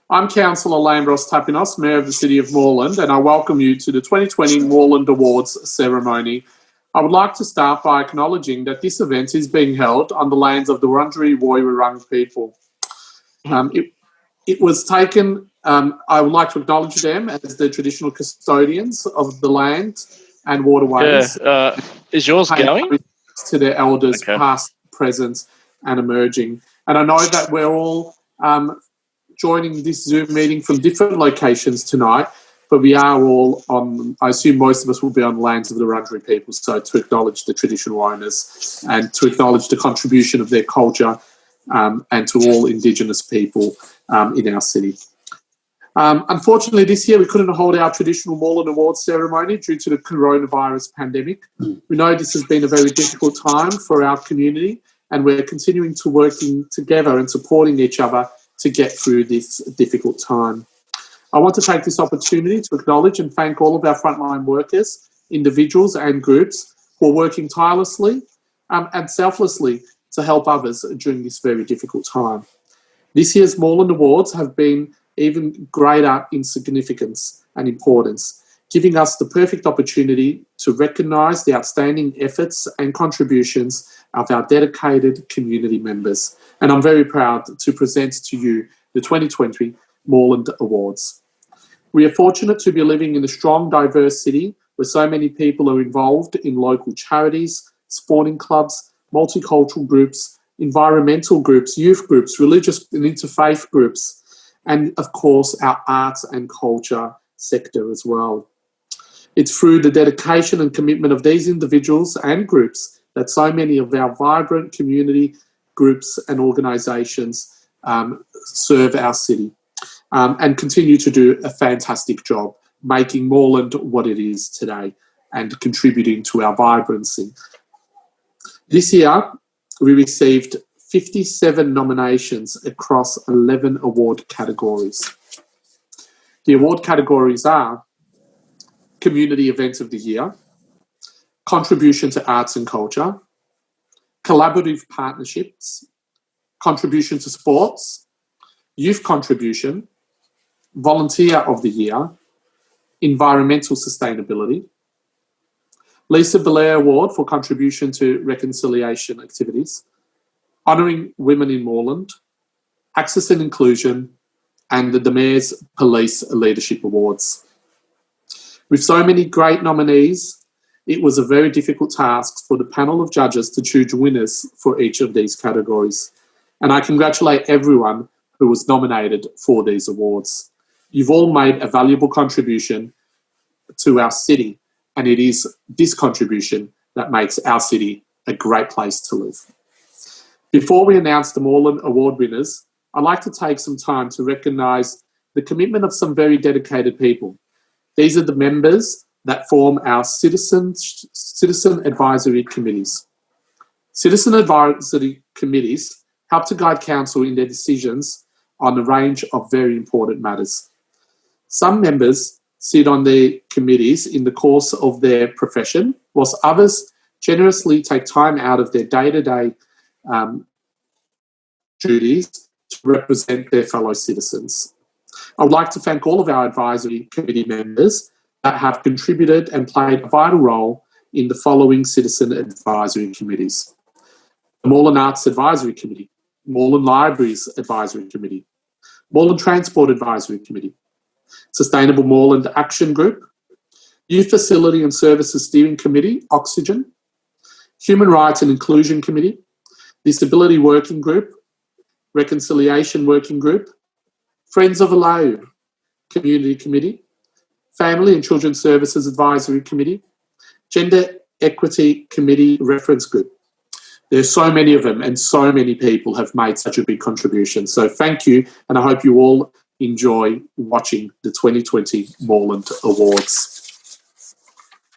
I'm Councillor Lambros Tapinos, Mayor of the City of Moreland, and I welcome you to the 2020 Moreland Awards ceremony. I would like to start by acknowledging that this event is being held on the lands of the Wurundjeri Woi-wurrung people. It was taken, I would like to acknowledge them as the traditional custodians of the land and waterways. Yeah, is yours going? To their elders, past, present and emerging. And I know that we're all joining this Zoom meeting from different locations tonight, but we are all on, I assume most of us will be on the lands of the Wurundjeri people, so to acknowledge the traditional owners and to acknowledge the contribution of their culture and to all Indigenous people in our city. Unfortunately, this year we couldn't hold our traditional Moreland Awards ceremony due to the coronavirus pandemic. We know this has been a very difficult time for our community, and we're continuing to working together and supporting each other to get through this difficult time. I want to take this opportunity to acknowledge and thank all of our frontline workers, individuals and groups who are working tirelessly and selflessly to help others during this very difficult time. This year's Moreland Awards have been even greater in significance and importance, giving us the perfect opportunity to recognise the outstanding efforts and contributions of our dedicated community members. And I'm very proud to present to you the 2020 Moreland Awards. We are fortunate to be living in a strong, diverse city where so many people are involved in local charities, sporting clubs, multicultural groups, environmental groups, youth groups, religious and interfaith groups, and of course our arts and culture sector as well. It's through the dedication and commitment of these individuals and groups that so many of our vibrant community groups and organisations serve our city and continue to do a fantastic job making Moreland what it is today and contributing to our vibrancy. This year, we received 57 nominations across 11 award categories. The award categories are Community Event of the Year, Contribution to Arts and Culture, Collaborative Partnerships, Contribution to Sports, Youth Contribution, Volunteer of the Year, Environmental Sustainability, Lisa Belair Award for Contribution to Reconciliation Activities, Honouring Women in Moreland, Access and Inclusion, and the Mayor's Police Leadership Awards. With so many great nominees, it was a very difficult task for the panel of judges to choose winners for each of these categories. And I congratulate everyone who was nominated for these awards. You've all made a valuable contribution to our city, and it is this contribution that makes our city a great place to live. Before we announce the Moreland Award winners, I'd like to take some time to recognise the commitment of some very dedicated people. These are the members that form our citizen advisory committees. Citizen advisory committees help to guide council in their decisions on a range of very important matters. Some members sit on the committees in the course of their profession, whilst others generously take time out of their day-to-day duties to represent their fellow citizens. I would like to thank all of our advisory committee members that have contributed and played a vital role in the following citizen advisory committees: the Moreland Arts Advisory Committee, Moreland Libraries Advisory Committee, Moreland Transport Advisory Committee, Sustainable Moreland Action Group, Youth Facility and Services Steering Committee, Oxygen, Human Rights and Inclusion Committee, Disability Working Group, Reconciliation Working Group, Friends of Alau Community Committee, Family and Children's Services Advisory Committee, Gender Equity Committee Reference Group. There's so many of them and so many people have made such a big contribution. So thank you, and I hope you all enjoy watching the 2020 Moreland Awards.